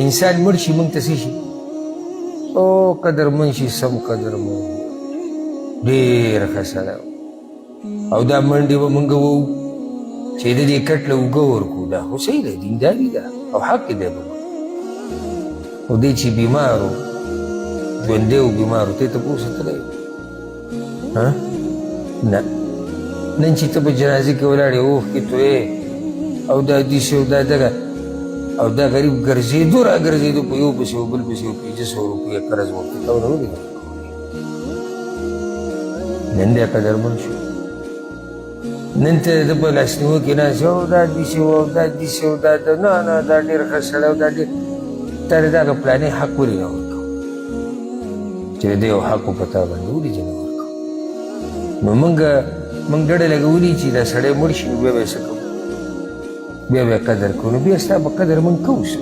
انسان مړ شي موږ ته څه شي او قدرمن شي سم قدرمن ډېر ښه سړی او دا منډې به موږ ووو چې د دې کټ له اوږه ورکړو دا خو صحیح دی دینداري ده او حق دی به او دی چې بیمار و ژوندی و بیمار و ته یې تپوس اتلی نه نن چې ته په جنازې کې ولاړې اوښکې تویې او دا داسې او دا دغه او دا غریب ګرځېدو را ګرځېدو په یو پسې و بل پسې و 500 روپیه قرض ورکړي تا ونه ولې نن دی قدرمن شو نن ته د په لاسنیوه کې ناست او دا داسې و او دا داسې و دا نه نه دا ډېر ښه سړی او دا ډېر تا د دغه پلانې حق ولې نه ورکوو چې د دې یو حق و په تا باندې ولې چې نه ورکوو نو موږ ډډه لګولي چې دا سړی مړ شي نو بیا به یې څه کوو بیا به یې قدر کوو نو بیا ستا به قدر موږ کوو څه